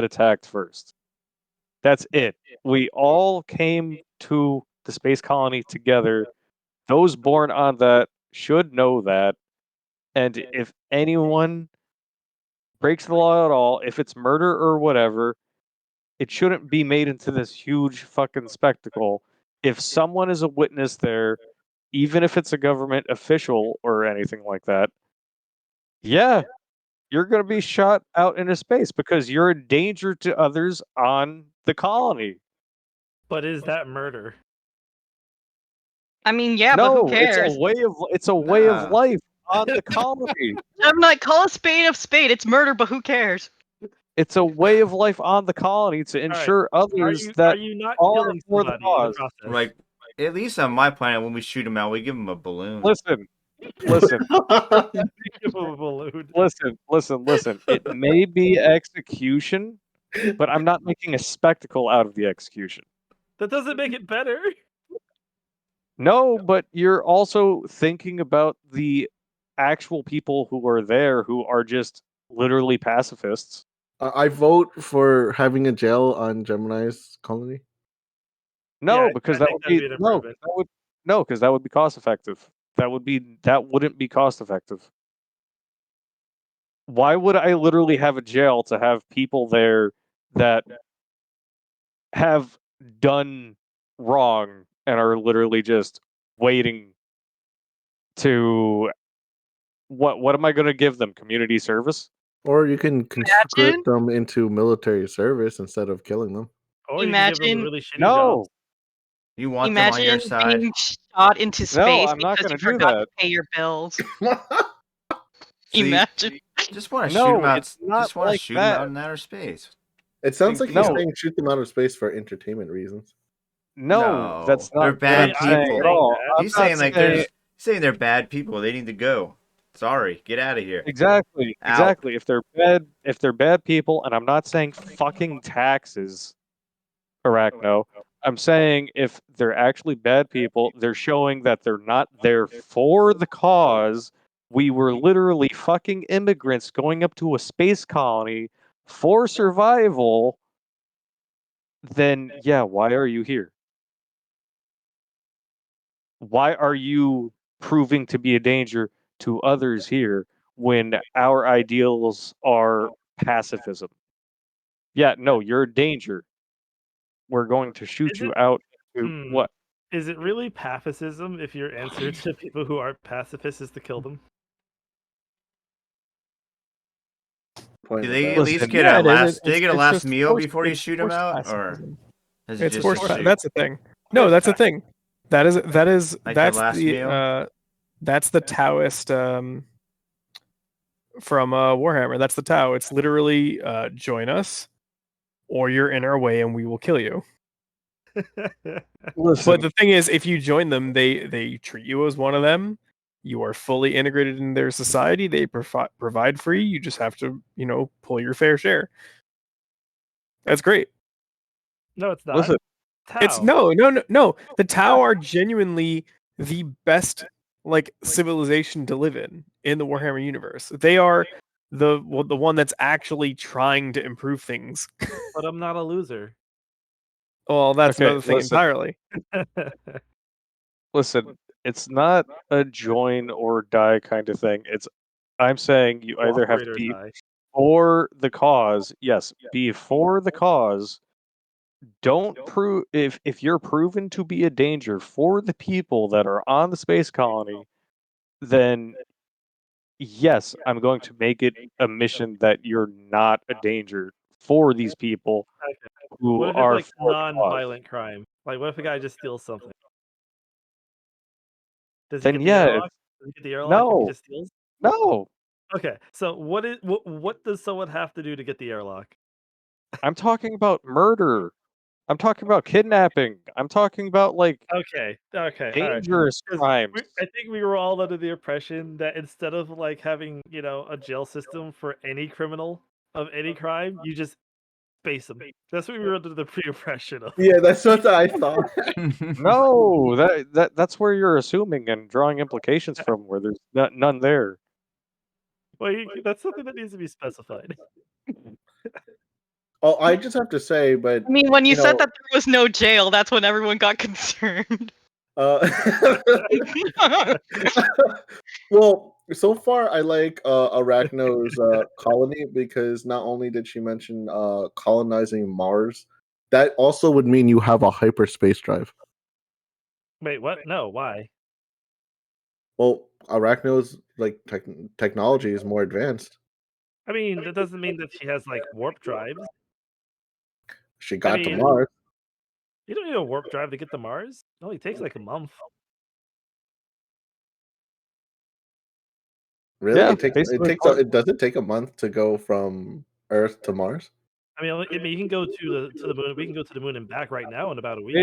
attacked first. That's it. We all came to the space colony together. Those born on that should know that. And if anyone breaks the law at all, if it's murder or whatever, it shouldn't be made into this huge fucking spectacle. If someone is a witness there, even if it's a government official or anything like that, yeah, you're going to be shot out into space because you're a danger to others on the colony. But is that murder? I mean, yeah, but who cares? It's a way of life on the colony. I'm like, call a spade. It's murder, but who cares? It's a way of life on the colony to ensure others that are you not are killing for the somebody in the cause. process? Like, at least on my planet, when we shoot them out, we give them a balloon. Listen. Give him a balloon. Listen. It may be execution, but I'm not making a spectacle out of the execution. That doesn't make it better. No, but you're also thinking about the actual people who are there who are just literally pacifists. I vote for having a jail on Gemini's colony. No, Yeah, because I that think would be that'd be an improvement. because that would be cost effective. That wouldn't be cost effective. Why would I literally have a jail to have people there that have done wrong and are literally just waiting to what am I going to give them? Community service? Or you can conscript them into military service instead of killing them. Or you can give them Imagine- a really shitty No. job. You want them on your Imagine side. being shot into space I'm not because gonna you do forgot that. to pay your bills. See, Imagine. Just want to No, shoot them out. it's not Just want to like shoot them out that. in outer space. It sounds like No. he's saying shoot them out of space for entertainment reasons. No, that's not They're bad what I'm saying people. at all. I'm He's not saying like they're bad people. They need to go. Sorry, get out of here. Exactly. Out. Exactly. If they're bad people, and I'm not saying fucking taxes, Arachno. I'm saying if they're actually bad people, they're showing that they're not there for the cause. We were literally fucking immigrants going up to a space colony for survival. Then yeah, why are you here? Why are you proving to be a danger to others here when our ideals are pacifism? Yeah, no, you're a danger. We're going to shoot Is you it- out. To what? Is it really pacifism if your answer to people who aren't pacifists is to kill them? Do they at Listen, least get yeah, a it is. last? Do they It's- get a it's last just meal forced- before you it's shoot them forced out, or pacifism. is it It's just forced. a shoot? That's the thing. No, that's the thing. That is Like the that's last the meal? that's the Taoist from Warhammer. That's the Tao. It's literally join us, or you're in our way, and we will kill you. Listen, But the thing is, if you join them, they treat you as one of them. You are fully integrated in their society. They provide free. You just have to, pull your fair share. That's great. No, it's not. listen, It's Tau. no. The Tau are genuinely the best civilization to live in the Warhammer universe. They are the one that's actually trying to improve things. But I'm not a loser. Well, that's Okay, another thing listen. entirely. listen, it's not a join or die kind of thing. I'm saying you either have to Cooperate or be die. for the cause. Yes, be for the cause. Don't prove if you're proven to be a danger for the people that are on the space colony, then yes, I'm going to make it a mission that you're not a danger for these people who What if are it's for the cause. non-violent crime? Like, what if a guy just steals something? Does he Then get the yeah, airlock? Does he get the airlock if no. he just steals? No, Okay, so what does someone have to do to get the airlock? I'm talking about murder. I'm talking about kidnapping. I'm talking about Okay, all right. dangerous 'Cause crimes. I think we were all under the impression that instead of having a jail system for any criminal of any crime, you just space them. That's what we were under the pre-impression of. Yeah, that's what I thought. No, that's where you're assuming and drawing implications from where there's none there. Well, that's something that needs to be specified. Oh, I just have to say, but I mean, when you said know, that there was no jail, that's when everyone got concerned. well, so far I like Arachno's colony because not only did she mention colonizing Mars, that also would mean you have a hyperspace drive. Wait, what? No, why? Well, Arachno's like technology is more advanced. I mean, that doesn't mean that she has like warp drives. She got to mean- Mars. You don't need a warp drive to get to Mars. It only takes like a month. Really? Yeah, It takes basically it does it take a month to go from Earth to Mars? I mean, you can go to the moon. We can go to the moon and back right now in about a week.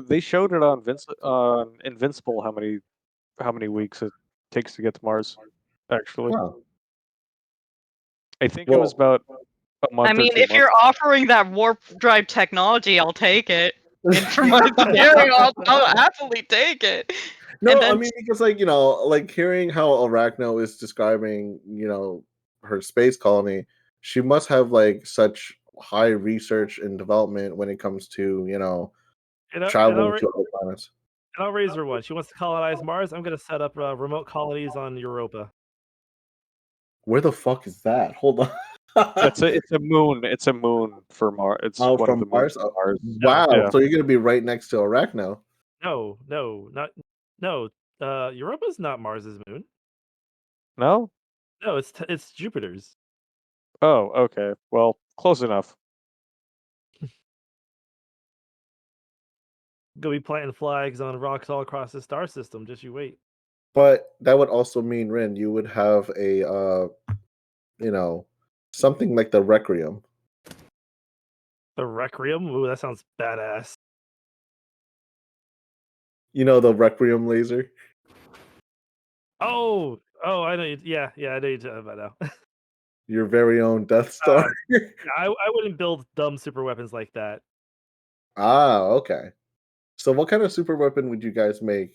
They showed it on Invincible how many weeks it takes to get to Mars. Actually, Wow. I think it was Well, about a month. I mean, or 2 if you're months. offering that warp drive technology, I'll take it. And for my engineering, I'll happily take it. No, And then- I mean because like hearing how Arachno is describing, her space colony, she must have like such high research and development when it comes to, traveling to other planets. And I'll raise her one. She wants to colonize Mars. I'm going to set up remote colonies on Europa. Where the fuck is that? Hold on. It's a moon. It's a moon for Mars. It's one from of the moons Mars. of Mars. Wow. Yeah. So you're gonna be right next to Arachno. No. Europa's not Mars's moon. No. No, it's Jupiter's. Oh, okay. Well, close enough. Go be planting flags on rocks all across the star system. Just you wait. But that would also mean, Rin, you would have a something like the Requiem. The Requiem? Ooh, that sounds badass. You know the Requiem laser? Oh, I know. Yeah, I know you talking about now. Your very own Death Star. I wouldn't build dumb super weapons like that. Okay. So what kind of super weapon would you guys make?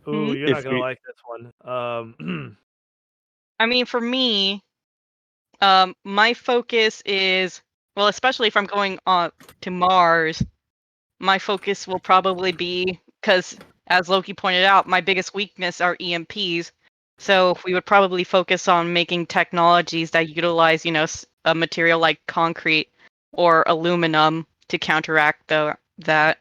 Ooh, you're not If gonna we- like this one. I mean, for me, my focus is, well, especially if I'm going on to Mars, my focus will probably be, because as Loki pointed out, my biggest weakness are EMPs. So we would probably focus on making technologies that utilize, a material like concrete or aluminum to counteract that.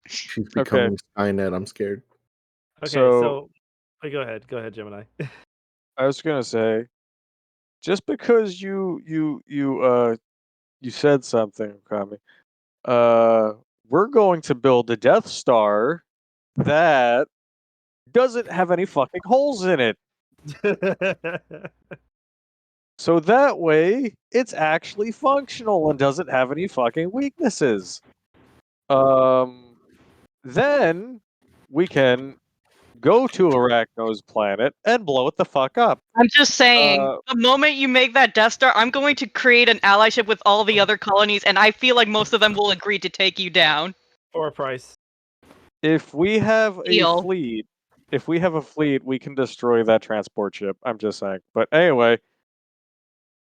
She's becoming Skynet. I'm scared. Okay, So- go ahead, Gemini. I was gonna say, just because you said something, Kami, we're going to build a Death Star that doesn't have any fucking holes in it. So that way, it's actually functional and doesn't have any fucking weaknesses. Then we can go to Arachno's planet and blow it the fuck up. I'm just saying, the moment you make that Death Star, I'm going to create an allyship with all the other colonies, and I feel like most of them will agree to take you down. For a price. If we have Deal. a fleet, we can destroy that transport ship. I'm just saying. But anyway,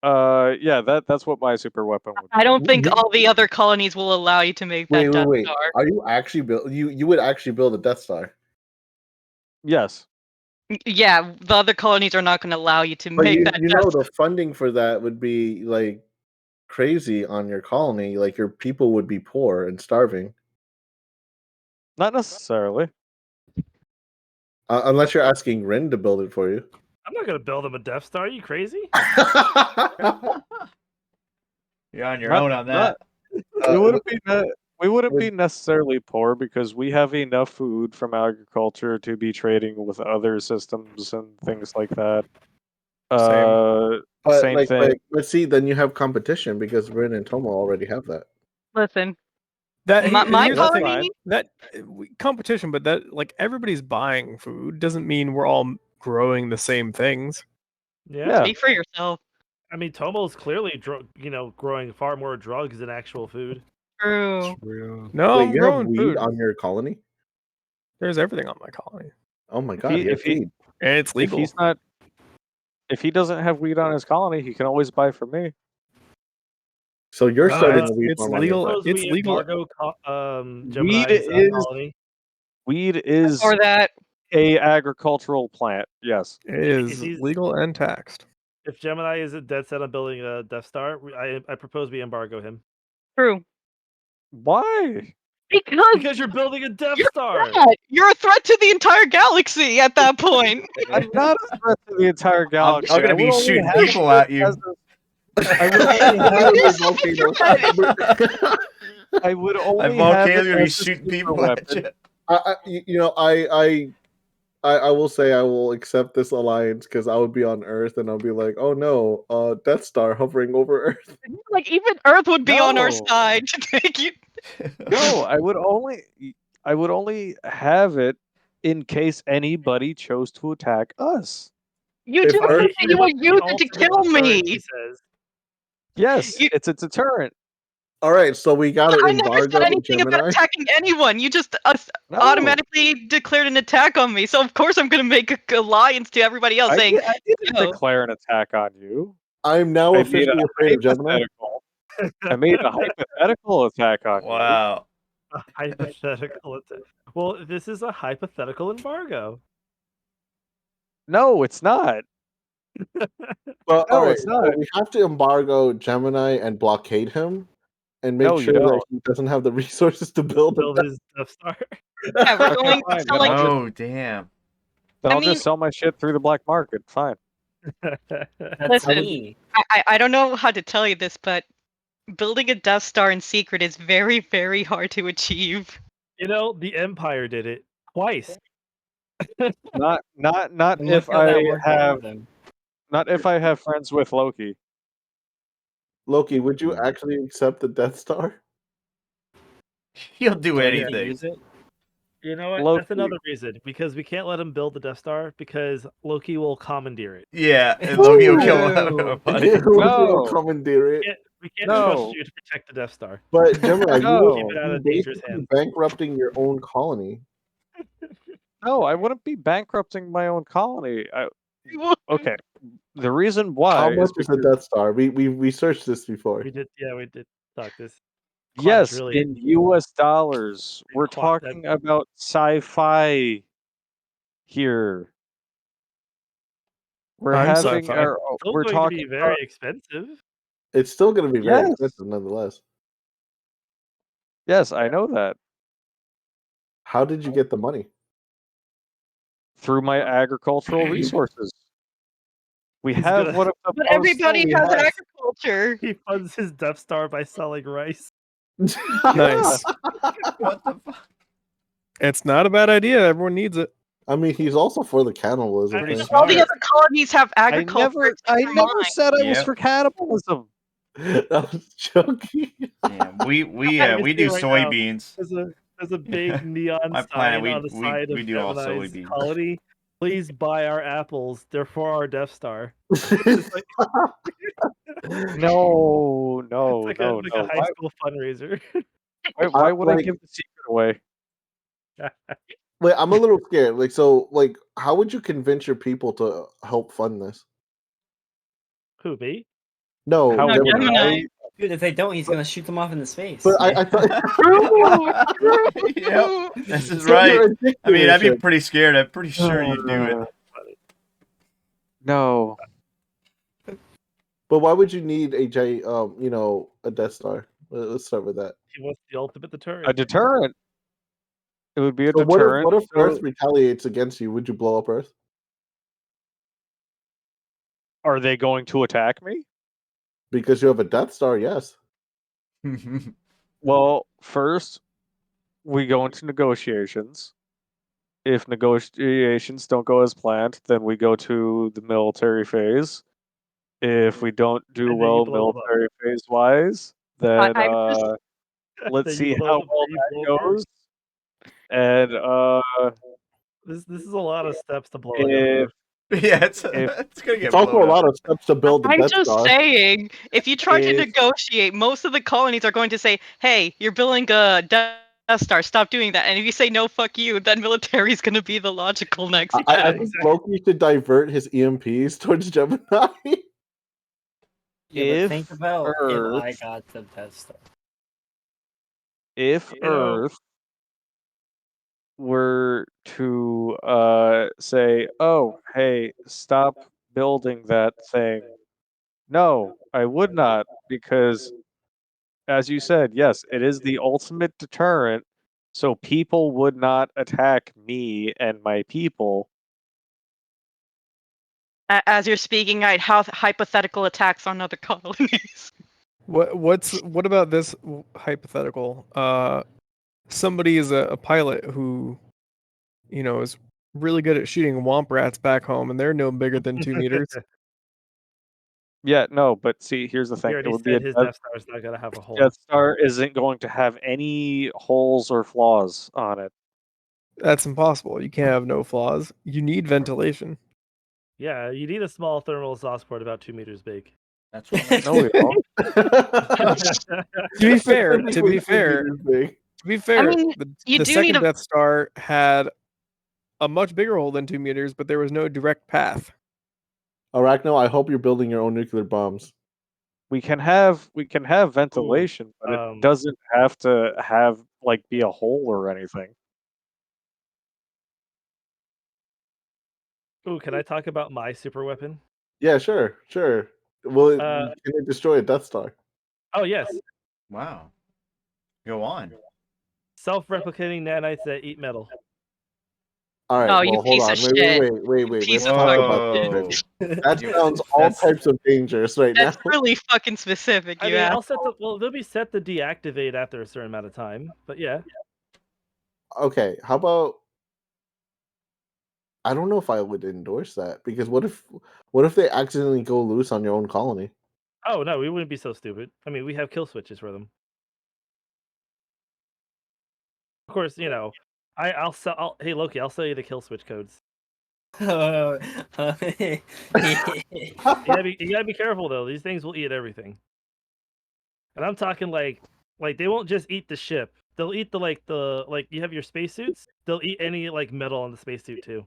yeah, that's what my super weapon would be. I don't think all the other colonies will allow you to make that Death Star. Are you actually you would actually build a Death Star? Yes. Yeah, the other colonies are not going to allow you to But make that you Death know Star. the funding for that would be like crazy on your colony. Like your people would be poor and starving. Not necessarily. Unless you're asking Rin to build it for you. I'm not gonna build him a Death Star. Are you crazy? You're on your own on that. We wouldn't be necessarily poor because we have enough food from agriculture to be trading with other systems and things like that. Same thing. But see, then you have competition because Rin and Tomo already have that. Listen, That my here's the thing, colony. that competition, but that like everybody's buying food doesn't mean we're all growing the same things. Yeah. Speak for yourself. I mean, Tomo's clearly, growing far more drugs than actual food. True. No, Wait, I'm you have growing weed food. on your colony? There's everything on my colony. Oh my god, if he- feed. And it's If legal. he's not, if he doesn't have weed on his colony, he can always buy from me. So you're starting it's a weed it's farm on legal. your Suppose It's we legal. embargo Weed Gemini's is colony. weed is Or that. a agricultural plant. Yes. It is he's- legal and taxed. If Gemini is dead set on building a Death Star, I propose we embargo him. True. Why? Because you're building a Death Star. You're a threat to the entire galaxy at that point. I'm not a threat to the entire I'm galaxy. gonna I be would only shooting have people it at you. as I I would only I'm have it volcano, he's as a shooting super people weapon. at you. I will say I will accept this alliance because I would be on Earth and I'll be like, oh no, Death Star hovering over Earth. Like even Earth would be on our No. side to take you. No, I would only have it in case anybody chose to attack us. You If just Earth- said you would use it to kill me. He says. Yes, You- it's a deterrent. All right, so we gotta I never embargo said anything Gemini. about attacking anyone. You just No. automatically declared an attack on me. So of course I'm going to make a alliance to everybody else, saying, I didn't "Yo." declare an attack on you. I'm now I made officially afraid of Gemini. I made a hypothetical attack on you. Wow. A hypothetical attack. Well, this is a hypothetical embargo. No, it's not. Well, No, all right, it's not. so we have to embargo Gemini and blockade him, and make No, you sure that don't. he doesn't have the resources to build Build it. his Death Star. Yeah, we're Okay, going fine, to then like I'll Oh, damn. Then I I'll mean- just sell my shit through the black market. Fine. That's Listen, me. I don't know how to tell you this, but building a Death Star in secret is very, very hard to achieve. You know, the Empire did it twice. Not And if look how that I worked out have for them. not if I have friends with Loki. Loki, would you actually accept the Death Star? He'll do Do I get to anything. use it? You know what? Loki. That's another reason because we can't let him build the Death Star because Loki will commandeer it. Yeah, and Loki will kill Ooh. him. buddy. No. Commandeer it. We can't No. trust you to protect the Death Star. But Gemini, No. you Keep it out would of be dangerous basically hands. bankrupting your own colony. No, I wouldn't be bankrupting my own colony. Okay. The reason why How much is the because- Death Star? We searched this before. We did talk this. yes, really- in US dollars. We're Quad- that- talking about sci-fi here. We're I'm having sci-fi. our Still we're going talking to be very expensive. It's still going to be very Yes. expensive nonetheless. Yes, I know that. How did you get the money? Through my agricultural resources. We He's have gonna- one of the But most- everybody we has have- agriculture. He funds his Death Star by selling rice. Nice. What the fuck? It's not a bad idea. Everyone needs it. I mean, he's also for the cannibalism Pretty thing. smart. All the other colonies have I agriculture. never except for mine. said I was Yep. for cannibalism. That was joking. Yeah, we can do see right now. soybeans. There's a big neon My sign planet, we- on the we- side we of do all Gemini's soybeans. colony. Please buy our apples. They're for our Death Star. No, no, It's like no, a no. high school fundraiser. Why would I like- give the secret away? Wait, I'm a little scared. Like, how would you convince your people to help fund this? Who, me? No, How No, Gemini. Gemini. Dude, if they don't, he's gonna shoot them off into space. But I thought Yep, this is So right. you're a I mean, I'd be dictatorship. pretty scared. I'm pretty sure you'd do it. No. But why would you need a Death Star? Let's start with that. He wants the ultimate deterrent. A deterrent. It would be a So deterrent. what if so- Earth retaliates against you? Would you blow up Earth? Are they going to attack me? Because you have a Death Star, yes. Well, first, we go into negotiations. If negotiations don't go as planned, then we go to the military phase. If we don't do And then you well blow 'em up. military phase wise, then I just- let's Then see you blow how them, well you that blow 'em up. goes. And This is a lot of steps to blowing if up. Yeah, it's If- gonna get It's also a blown up. lot of steps to build the I'm Death just Star. saying, if you try to If- negotiate, most of the colonies are going to say, "Hey, you're building a Death Death Star, stop doing that. And if you say no, fuck you, then military's gonna be the logical next I step. think Loki should divert his EMPs towards Gemini. Yeah, but If think about if Earth- I got the Death Star. If Earth were to say, "Oh, hey, stop building that thing," no, I would not, because, as you said, yes, it is the ultimate deterrent, so people would not attack me and my people. As you're speaking, I'd have hypothetical attacks on other colonies. What about this hypothetical? Somebody is a pilot who, is really good at shooting womp rats back home, and they're no bigger than 2 meters. Yeah, no, but see, here's the He thing. It already would be a said his Death Star is not gonna have a hole. Death Star isn't going to have any holes or flaws on it. That's impossible. You can't have no flaws. You need ventilation. Yeah, you need a small thermal exhaust port about 2 meters big. That's what No, we don't. To be fair, I mean, you the do second need a- Death Star had a much bigger hole than 2 meters, but there was no direct path. Arachno, I hope you're building your own nuclear bombs. We can have ventilation, but it doesn't have to have be a hole or anything. Ooh, can I talk about my super weapon? Yeah, sure. Well, Uh, can it destroy a Death Star? Oh yes, Wow. Go on. self-replicating nanites that eat metal. All right. Oh, well, you hold piece on. of shit. Wait. Piece Let's of talk fucking about shit. this. That You- sounds all that's- types of dangerous right That's now. really fucking specific, I you mean, ask. I'll set the they'll be set to deactivate after a certain amount of time. But yeah, Okay, how about? I don't know if I would endorse that, because what if they accidentally go loose on your own colony? oh no, we wouldn't be so stupid. I mean, we have kill switches for them. Of course, I'll sell. Hey Loki, I'll sell you the kill switch codes. You gotta be careful though. These things will eat everything, and I'm talking like they won't just eat the ship. They'll eat the you have your spacesuits. They'll eat any metal on the spacesuit too.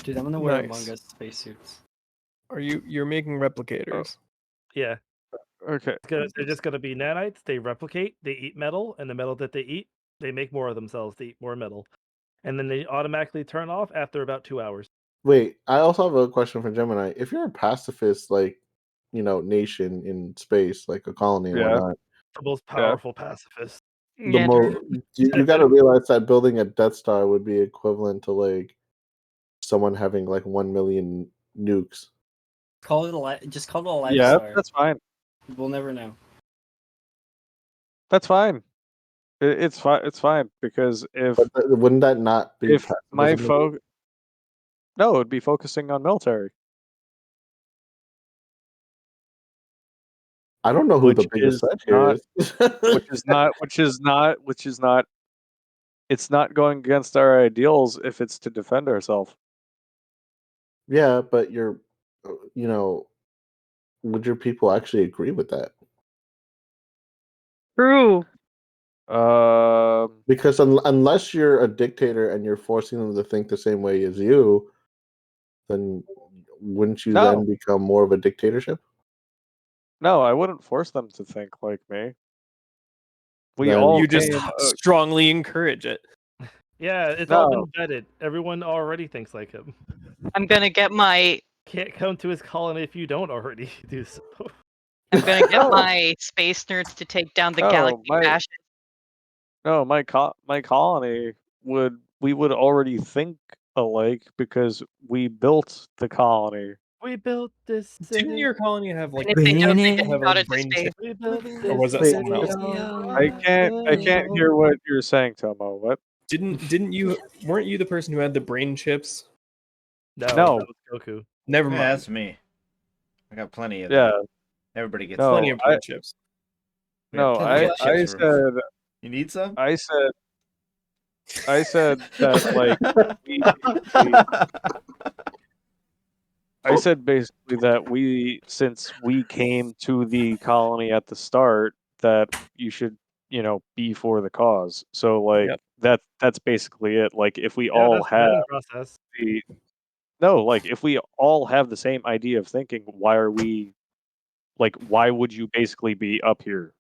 Dude, I'm gonna wear Nice. Among Us spacesuits. You're making replicators? Yeah, Okay. they're just gonna be nanites. They replicate. They eat metal, and the metal that they eat, they make more of themselves. They eat more metal, and then they automatically turn off after about 2 hours. Wait, I also have a question for Gemini. If you're a pacifist, nation in space, like a colony and Yeah. whatnot, The most powerful pacifist. the Yeah, more you got to realize that building a Death Star would be equivalent to someone having 1 million nukes. Just call it a life Yeah, star. that's fine. We'll never know. That's fine. It's fine. It's fine, because if Wouldn't that not be? if my no, it would be focusing on military, I don't know who which the biggest is threat here not- is. which is not. It's not going against our ideals if it's to defend ourselves. Yeah, but would your people actually agree with that? true. Because unless you're a dictator and you're forcing them to think the same way as you, then wouldn't you No. then become more of a dictatorship? No, I wouldn't force them to think like me. We Then all You just came, strongly encourage it. Yeah, it's all No. been vetted. Everyone already thinks like him. I'm gonna get my Can't come to his colony if you don't already do so. I'm gonna get my space nerds to take down the No, galaxy my- fascists. No, my colony we would already think alike because we built the colony. We built this city. Didn't your colony have And if they don't, they get have shot a into brain space. chip? We built this Or was that Wait, someone else? I can't hear what you're saying, Tomo. What? Didn't you weren't you the person who had the brain chips? No, No. that was Goku. Never Yeah, mind. that's me. I got plenty of Yeah. them. Everybody gets No, Plenty of brain chips. We have No, plenty I of chips for- said You need some? I said that I said basically that since we came to the colony at the start, that you should be for the cause. So like Yep. that's basically it. Like if we Yeah, all that's the have vetting process. if we all have the same idea of thinking, why would you basically be up here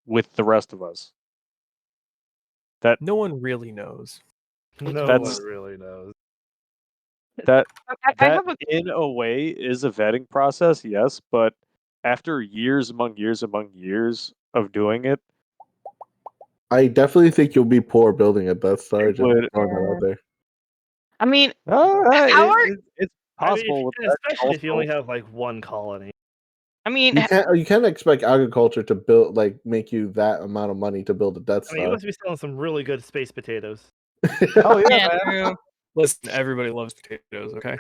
with the rest of us? No one really knows. No That's- one really knows. That I that have a in a way is a vetting process, yes, but after years among years of doing it, I definitely think you'll be poor building a Death Star. Just would- throwing that out there. I mean, How are- it's I mean, possible with that. especially if you Also- only have like one colony. I mean, You can't expect agriculture to build make you that amount of money to build a Death I mean, you Star. must be selling some really good space potatoes. Oh yeah, yeah, man. true. Listen, everybody loves potatoes, okay?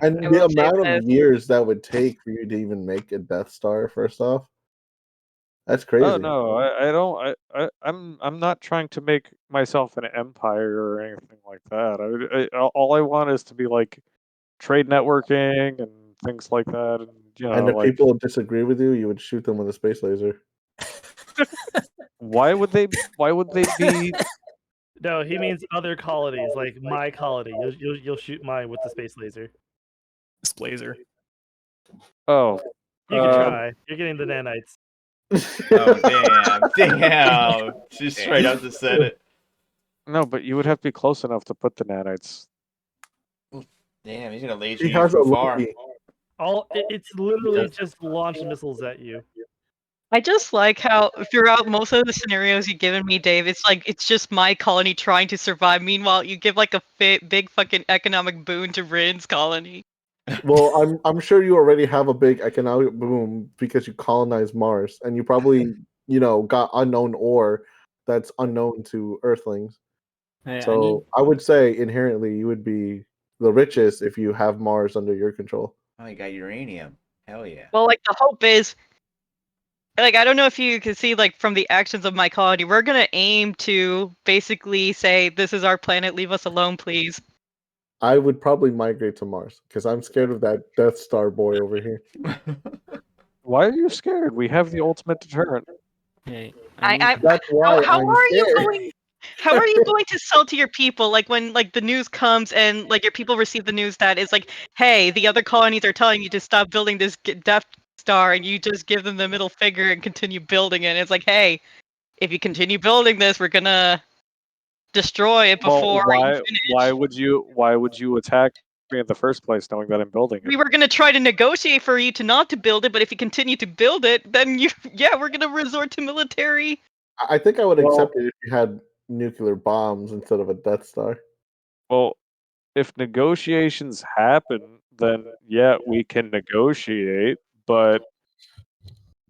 And I the will say amount of this. years that would take for you to even make a Death Star, first off, that's crazy. Oh no, I don't. I'm not trying to make myself an empire or anything like that. All I want is to be like trade networking and things like that, and And if like people disagree with you, you would shoot them with a space laser. why would they be? No, he means other colonies, like my colony. You'll shoot mine with the space laser. This blazer. Oh, You can try. You're getting the nanites. Oh damn! Just straight up just said it. no, but you would have to be close enough to put the nanites. Damn, he's gonna laser He you has a from far. Loki. It's literally just launch missiles at you. I just like how throughout most of the scenarios you've given me, Dave, it's like it's just my colony trying to survive. Meanwhile, you give like a big fucking economic boon to Rin's colony. Well, I'm sure you already have a big economic boom because you colonized Mars, and you probably got unknown ore that's unknown to Earthlings. Hey, So I would say inherently you would be the richest if you have Mars under your control. Oh, you got uranium. Hell yeah. Well, like the hope is, like I don't know if you can see like from the actions of my colony, we're gonna aim to basically say this is our planet, leave us alone, please. I would probably migrate to Mars because I'm scared of that Death Star boy over here. Why are you scared? We have the ultimate deterrent. Hey, I That's why how I'm are you scared. going? How are you going to sell to your people? Like when like the news comes and like your people receive the news that it's like, hey, the other colonies are telling you to stop building this Death Star, and you just give them the middle finger and continue building it. And it's like, hey, if you continue building this, we're gonna destroy it before you finish. Why would you attack me in the first place, knowing that I'm building it? We were gonna try to negotiate for you to not to build it, but if you continue to build it, then we're gonna resort to military. I think I would accept it if you had nuclear bombs instead of a Death Star. Well, if negotiations happen, then yeah, we can negotiate, but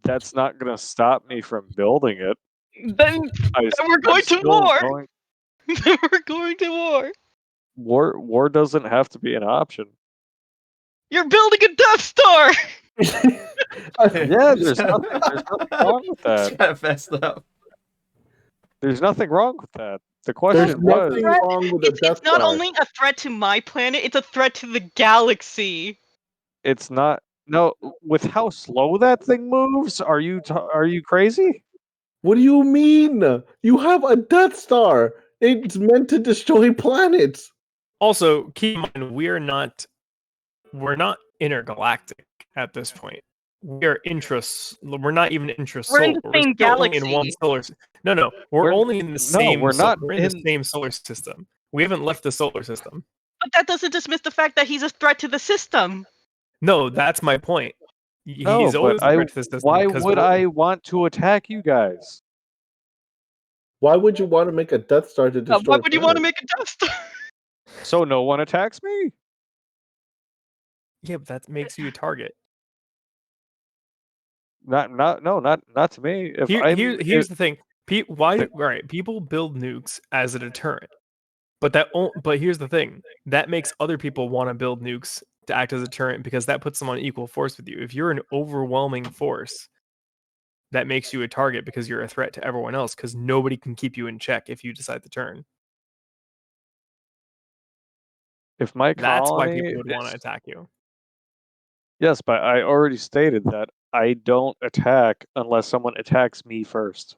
that's not going to stop me from building it. Then we're going to war. Then we're going to war. War doesn't have to be an option. You're building a Death Star. Yeah, there's nothing wrong with that. Kind of messed up. There's nothing wrong with that. The question was, nothing wrong with a Death It's not Star. only a threat to my planet; it's a threat to the galaxy. it's not. No, with how slow that thing moves, are you crazy? What do you mean? You have a Death Star. It's meant to destroy planets. Also, keep in mind we're not intergalactic at this point. We are We're not even intrasolar. We're in the same still only in one galaxy. solar. No, we're only in the same. we're not We're in the in- same solar system. We haven't left the solar system. But that doesn't dismiss the fact that he's a threat to the system. No, that's my point. No, He's always but a threat to the system. why because would we're- I want to attack you guys? Why would you want to make a Death Star to destroy? Why would you want to planets? make a Death Star? So no one attacks me? Yeah, but that makes you a target. Not to me. If Here's the thing. People build nukes as a deterrent. But here's the thing. That makes other people want to build nukes to act as a deterrent because that puts them on equal force with you. If you're an overwhelming force, that makes you a target because you're a threat to everyone else because nobody can keep you in check if you decide to turn. if my That's why colony people would want is- to attack you. Yes, but I already stated that I don't attack unless someone attacks me first.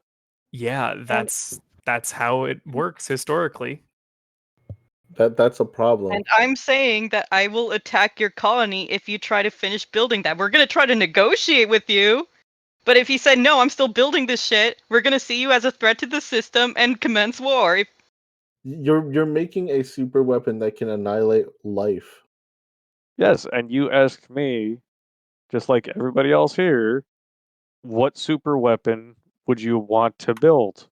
Yeah, that's how it works historically. That's a problem. And I'm saying that I will attack your colony if you try to finish building that. We're gonna try to negotiate with you, but if you said no, I'm still building this shit, we're gonna see you as a threat to the system and commence war. You're making a super weapon that can annihilate life. Yes, and you asked me, just like everybody else here, what super weapon would you want to build?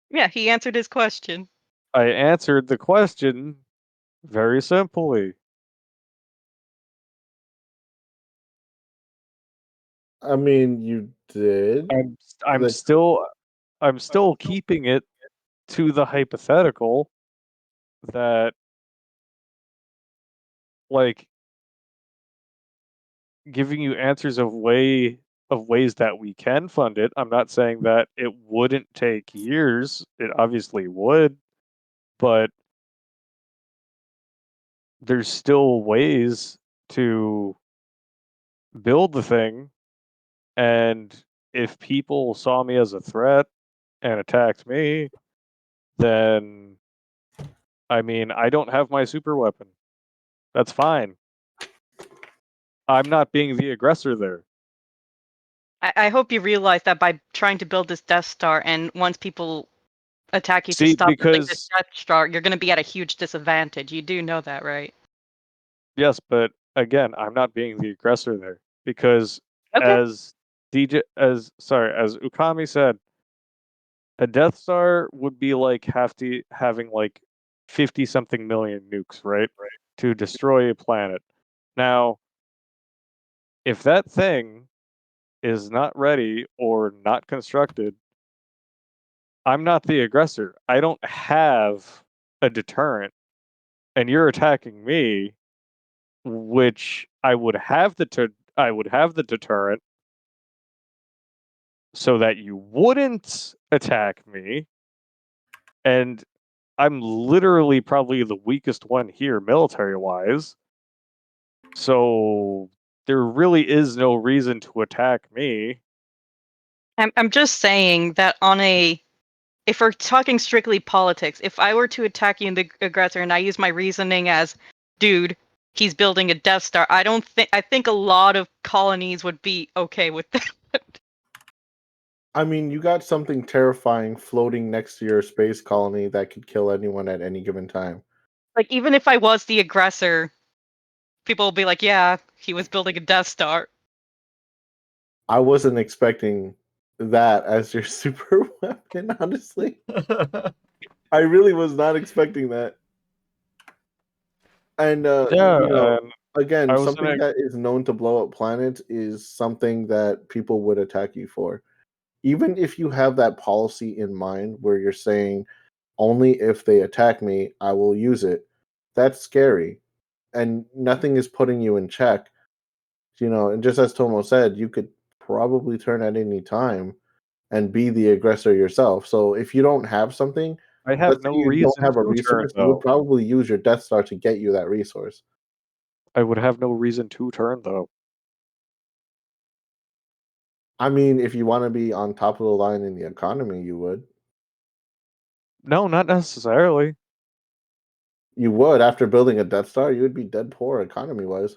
Yeah, he answered his question. I answered the question very simply. I mean, you did. I'm Like- still keeping it to the hypothetical that, like, giving you answers of ways that we can fund it. I'm not saying that it wouldn't take years. It obviously would, but there's still ways to build the thing, and if people saw me as a threat and attacked me, then I mean, I don't have my super weapon. That's fine. I'm not being the aggressor there. I hope you realize that by trying to build this Death Star, and once people attack you to See, stop building this because Death Star, you're going to be at a huge disadvantage. You do know that, right? yes, but again, I'm not being the aggressor there because Okay. as as Ukami said, a Death Star would be like having like 50 something million nukes, right? To destroy a planet. Now, if that thing is not ready or not constructed, I'm not the aggressor. I don't have a deterrent, and you're attacking me, which I would have the deterrent so that you wouldn't attack me, and I'm literally probably the weakest one here military-wise. So there really is no reason to attack me. I'm just saying that if we're talking strictly politics, if I were to attack you in the aggressor and I use my reasoning as, dude, he's building a Death Star, I think a lot of colonies would be okay with that. I mean, you got something terrifying floating next to your space colony that could kill anyone at any given time. Like, even if I was the aggressor, people will be like, yeah, he was building a Death Star. I wasn't expecting that as your super weapon, honestly. I really was not expecting that. And Yeah, you know, and again, I was something gonna that is known to blow up planets is something that people would attack you for. Even if you have that policy in mind where you're saying only if they attack me, I will use it. That's scary. And nothing is putting you in check. You know, and just as Tomo said, you could probably turn at any time and be the aggressor yourself. So if you don't have something, I have let's say no you don't reason have a to turn, resource, you would though. probably use your Death Star to get you that resource. I would have no reason to turn, though. I mean, if you want to be on top of the line in the economy, you would. No, not necessarily. You would after building a Death Star. You would be dead poor economy wise.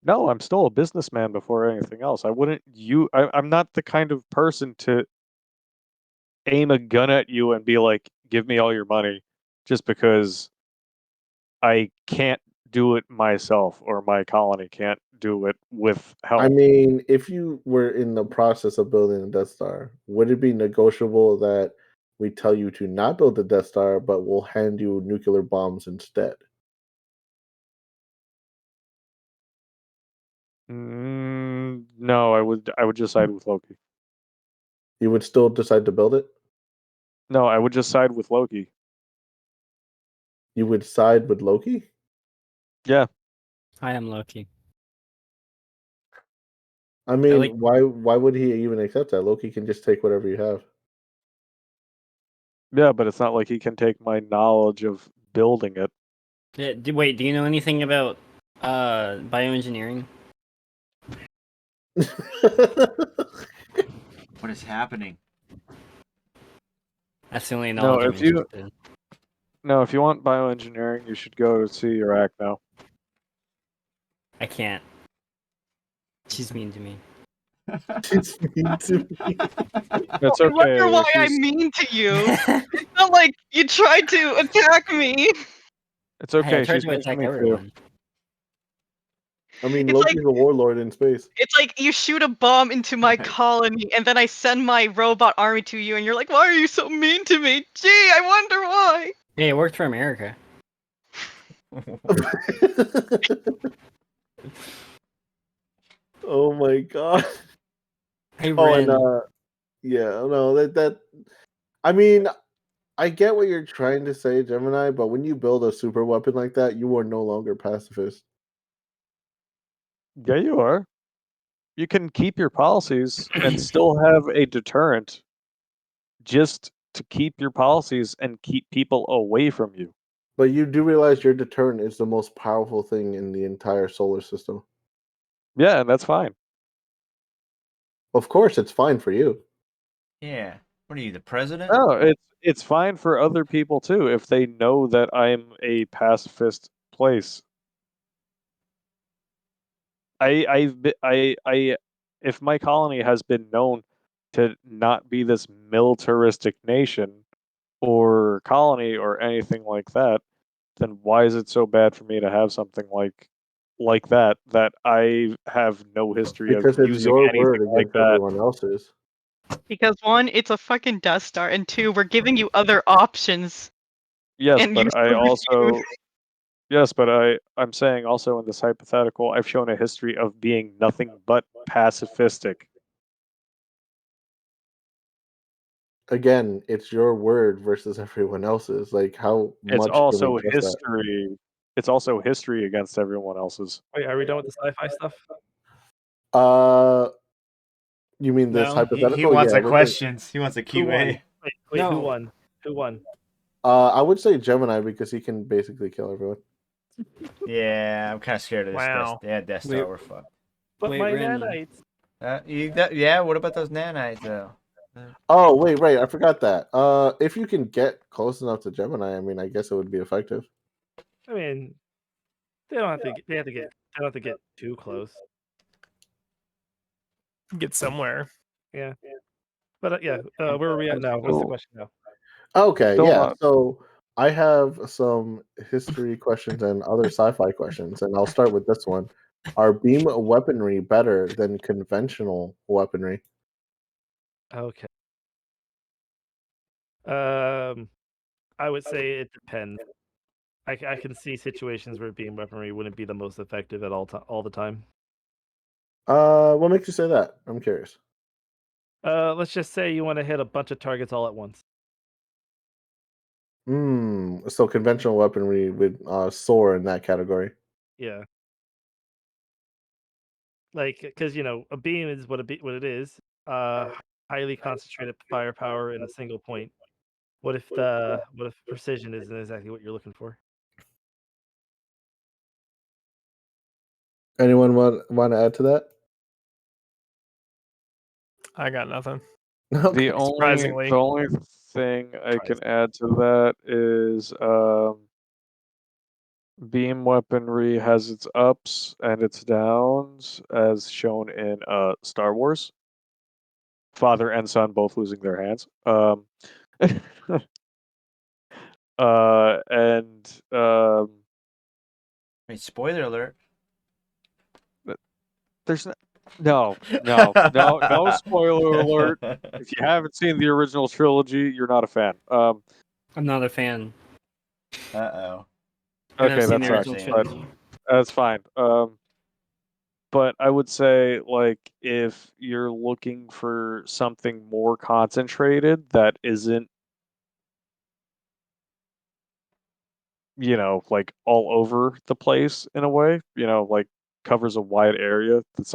No, I'm still a businessman before anything else. I'm not the kind of person to aim a gun at you and be like, give me all your money, just because I can't do it myself or my colony can't do it with help. I mean, if you were in the process of building a Death Star, would it be negotiable that we tell you to not build the Death Star, but we'll hand you nuclear bombs instead? No, I would just side with Loki. You would still decide to build it? No, I would just side with Loki. You would side with Loki? Yeah. I am Loki. I mean, like- why would he even accept that? Loki can just take whatever you have. Yeah, but it's not like he can take my knowledge of building it. Yeah, wait, do you know anything about bioengineering? What is happening? That's the only No, knowledge I'm if you interested in. no, if you want bioengineering, you should go to see Arachno. I can't. She's mean to me. It's mean to me. It's I wonder okay. why I'm She's mean to you. It's not like you tried to attack me. it's Hey, I okay. tried She's to mean to attack me too. everyone. I mean, It's like Loki's a warlord in space. it's like you shoot a bomb into my colony, and then I send my robot army to you, and you're like, "Why are you so mean to me?" Gee, I wonder why. Hey, it worked for America. Oh my god. Hey, Oh, and Ren. yeah, no, that. I mean, I get what you're trying to say, Gemini, but when you build a super weapon like that, you are no longer pacifist. Yeah, you are. You can keep your policies and still have a deterrent just to keep your policies and keep people away from you. But you do realize your deterrent is the most powerful thing in the entire solar system. Yeah, and that's fine. Of course, it's fine for you. Yeah. What are you, the president? No, it's fine for other people too if they know that I'm a pacifist place. If my colony has been known to not be this militaristic nation or colony or anything like that, then why is it so bad for me to have something like that I have no history of Because it's using your anything word like against that? everyone else's. Because one, it's a fucking Death Star, and two, we're giving you other options, Yes, and you but I still refuse. also yes, but I'm saying also in this hypothetical, I've shown a history of being nothing but pacifistic. Again, it's your word versus everyone else's. Like, how It's much can we also trust that? history. It's also history against everyone else's. Wait, are we done with the sci-fi stuff? Uh, you mean this No. He hypothetical? wants Yeah, the we're good. questions. He wants a Who won? QA. Wait, who No. won? Who won? I would say Gemini because he can basically kill everyone. Yeah, I'm kind of scared of this. Wow. Death Star. Wait. We're fucked. But Wait, my Ren. nanites. Yeah, what about those nanites, though? Oh, wait, right. I forgot that. If you can get close enough to Gemini, I mean, I guess it would be effective. I mean, they don't have to. They don't have to get too close. Get somewhere. Yeah. But yeah, where are we at now? What's the question now? Okay, Still yeah. not. So I have some history questions and other sci-fi questions, and I'll start with this one. Are beam weaponry better than conventional weaponry? Okay. I would say it depends. I can see situations where beam weaponry wouldn't be the most effective at all the time. What makes you say that? I'm curious. Let's just say you want to hit a bunch of targets all at once. So conventional weaponry would soar in that category. Yeah. Like, because a beam is what it is. Highly concentrated firepower in a single point. What if precision isn't exactly what you're looking for? Anyone want to add to that? I got nothing. Okay. Surprisingly. The only thing I can add to that is beam weaponry has its ups and its downs, as shown in Star Wars. Father and son both losing their hands. And Wait, spoiler alert. there's no spoiler alert. If you haven't seen the original trilogy, you're not a fan. I'm not a fan. Uh-oh. I've never Okay, seen that the original sucks, but trilogy. that's fine. But I would say, like, if you're looking for something more concentrated that isn't, like all over the place in a way, like covers a wide area, that's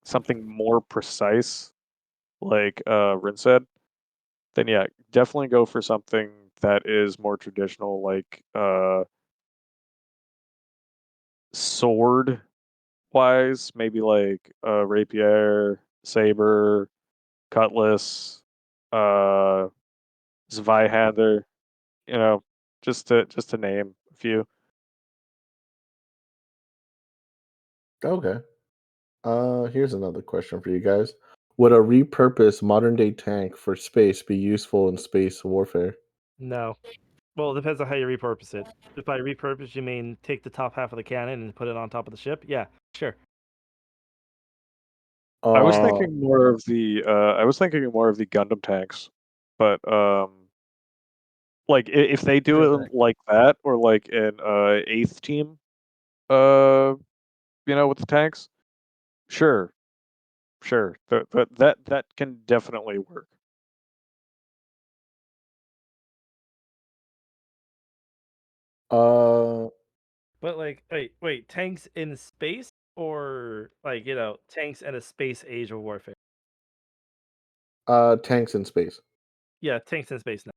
something more precise, like Rin said, then yeah, definitely go for something that is more traditional, like sword wise, maybe like rapier, saber, cutlass, uh Zweihander, just to name a few. Okay. Here's another question for you guys. Would a repurposed modern day tank for space be useful in space warfare? No. Well, it depends on how you repurpose it. If by repurpose you mean take the top half of the cannon and put it on top of the ship, yeah, sure. I was Uh, thinking more of the Gundam tanks, but like if they do it like that, or like an eighth team, with the tanks, sure, that can definitely work. But like, wait, tanks in space or like tanks in a space age of warfare? tanks in space. Yeah, tanks in space now.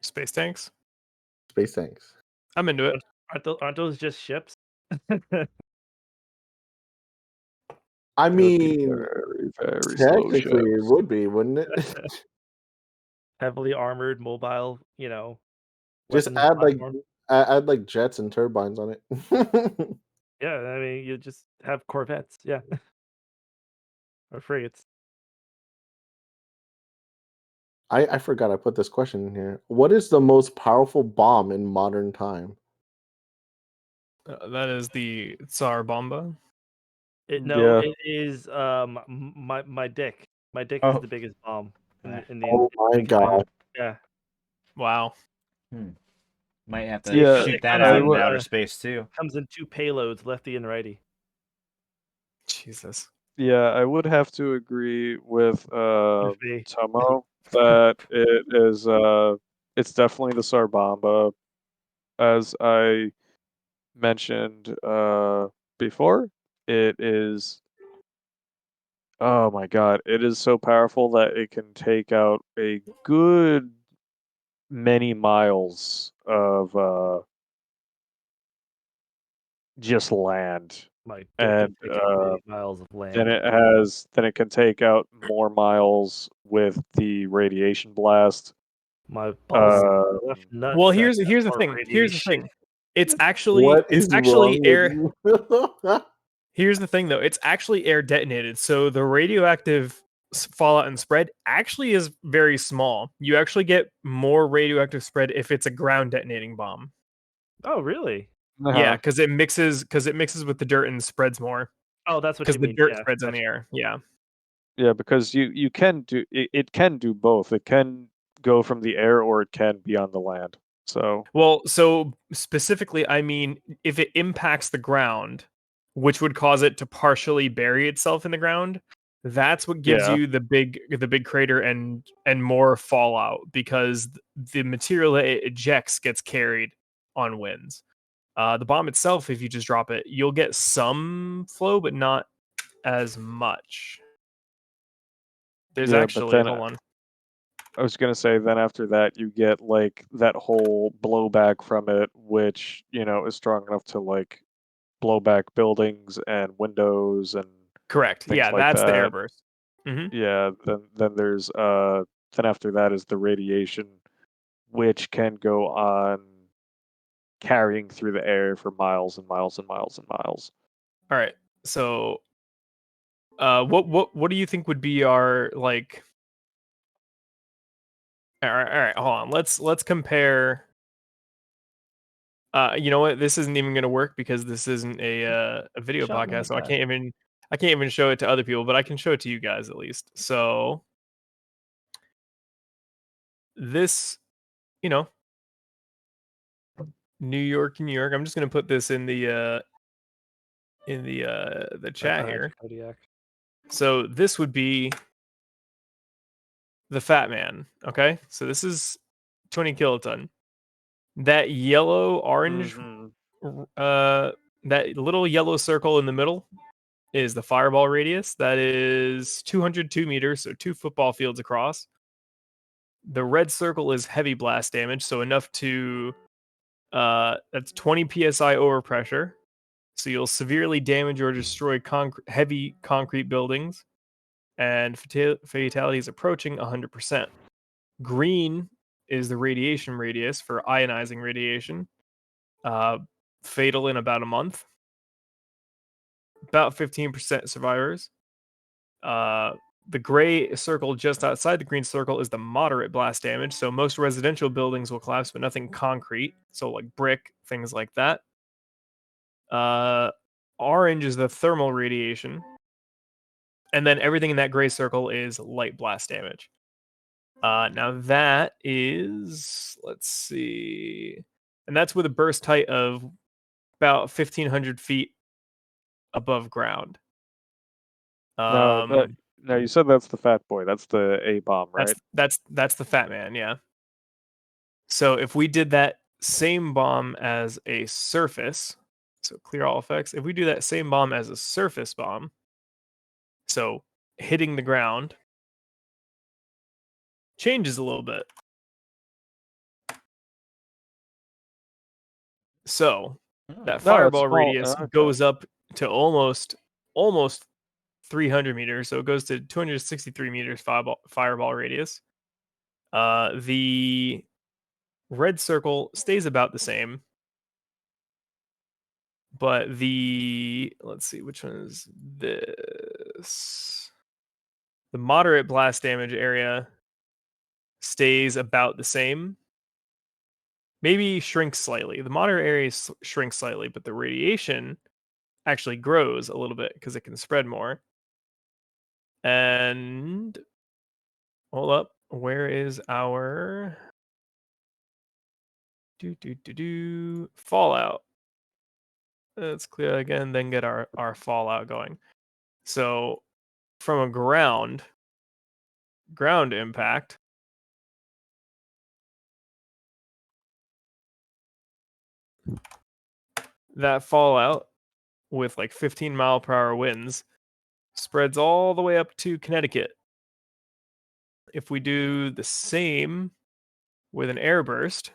Space tanks. Space tanks. I'm into it. Aren't those just ships? I It would be mean, very, very slow technically it ships. would be, wouldn't it? Heavily armored, mobile, Just weapon add platform. like jets and turbines on it. Yeah, I mean, you just have corvettes, yeah, or frigates. I forgot I put this question in here. What is the most powerful bomb in modern time? That is the Tsar Bomba. No, Yeah. it is my dick. My dick Oh. is the biggest bomb in the Oh my god. yeah. Wow. Might have to Yeah, shoot it that comes out in, into outer space too. Comes in 2 payloads, lefty and righty. Jesus. Yeah, I would have to agree with With me. Tomo that it is it's definitely the Sarbamba, as I mentioned before. It is, oh my god, it is so powerful that it can take out a good many miles of just land. My dick And can take out many miles of land. then it can take out more miles with the radiation blast. My balls left nuts. Well, here's the thing. Here's the thing. It's actually What is wrong air. with you? Here's the thing, though. It's actually air detonated, so the radioactive fallout and spread actually is very small. You actually get more radioactive spread if it's a ground detonating bomb. Oh, really? Yeah, because it mixes with the dirt and spreads more. Oh, that's what Because you the mean. dirt Yeah, spreads in gotcha. the air. Yeah. Yeah, because you can do it can do both. It can go from the air or it can be on the land. So Well, so specifically, I mean, if it impacts the ground, which would cause it to partially bury itself in the ground, that's what gives yeah, you the big crater and more fallout, because the material that it ejects gets carried on winds. The bomb itself, if you just drop it, you'll get some flow, but not as much. There's yeah, but actually, then hold on. I was gonna say then after that you get like that whole blowback from it, which is strong enough to like blow back buildings and windows and Correct. things Yeah, like that's the that. airburst. Mhm. Yeah, then there's then after that is the radiation, which can go on carrying through the air for miles and miles and miles and miles. All right. So, what do you think would be our like? All right. Hold on. Let's compare. You know what? This isn't even going to work because this isn't a video Shot in the podcast, so I butt. can't even show it to other people, but I can show it to you guys at least. So, this, you know, New York, New York. I'm just going to put this in the chat here. Kodiak. So this would be the Fat Man. Okay, so this is 20 kiloton. That yellow orange, that little yellow circle in the middle is the fireball radius. That is 202 meters, so 2 football fields across. The red circle is heavy blast damage, so enough to that's 20 psi overpressure. So you'll severely damage or destroy heavy concrete buildings, and fatalities approaching 100%. Green is the radiation radius for ionizing radiation. Fatal in about a month. About 15% survivors. The gray circle just outside the green circle is the moderate blast damage. So most residential buildings will collapse, but nothing concrete. So like brick, things like that. Orange is the thermal radiation. And then everything in that gray circle is light blast damage. Now that is, let's see. And that's with a burst height of about 1,500 feet above ground. No, you said that's the fat boy. That's the A bomb, right? That's the fat man, yeah. So if we did that same bomb as a surface, so clear all effects. If we do that same bomb as a surface bomb, so hitting the ground, changes a little bit. So that fireball radius goes up to almost 300 meters. So it goes to 263 meters fireball radius. The red circle stays about the same. But let's see, which one is this? The moderate blast damage area stays about the same. Maybe shrinks slightly. The moderate area shrinks slightly, but the radiation actually grows a little bit because it can spread more. And hold up, where is our fallout? Let's clear again, then get our fallout going. So from a ground impact, that fallout with like 15-mile-per-hour winds spreads all the way up to Connecticut. If we do the same with an airburst,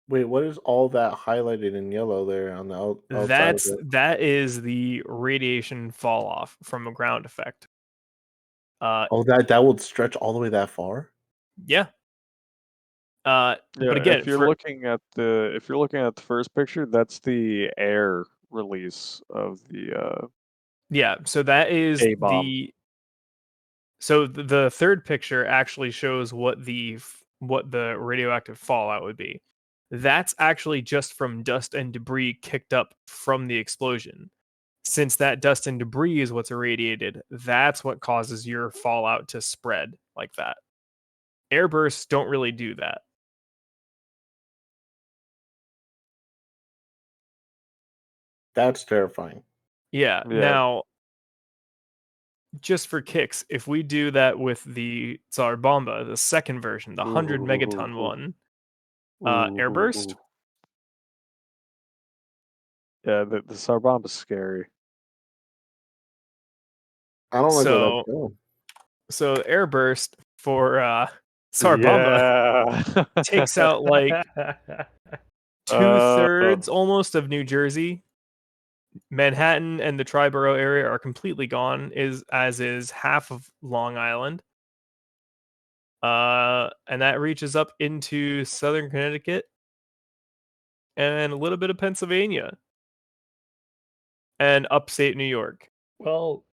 Wait, what is all that highlighted in yellow there on the outside of it? that is the radiation fall off from a ground effect. That would stretch all the way that far? Yeah. Yeah, but again, if you're looking at the first picture, that's the air release of the yeah, so that is A-bomb. so the third picture actually shows what the radioactive fallout would be. That's actually just from dust and debris kicked up from the explosion. Since that dust and debris is what's irradiated, that's what causes your fallout to spread like that. Airbursts don't really do that. That's terrifying. Yeah. Yeah. Now, just for kicks, if we do that with the Tsar Bomba, the second version, the 100 megaton one, airburst. Yeah, the Tsar bomb is scary. I don't like where that's going. So airburst for Tsar Bomba takes out like 2/3 almost of New Jersey. Manhattan and the Tri-Borough area are completely gone, as is half of Long Island. And that reaches up into southern Connecticut and a little bit of Pennsylvania and upstate New York. Well,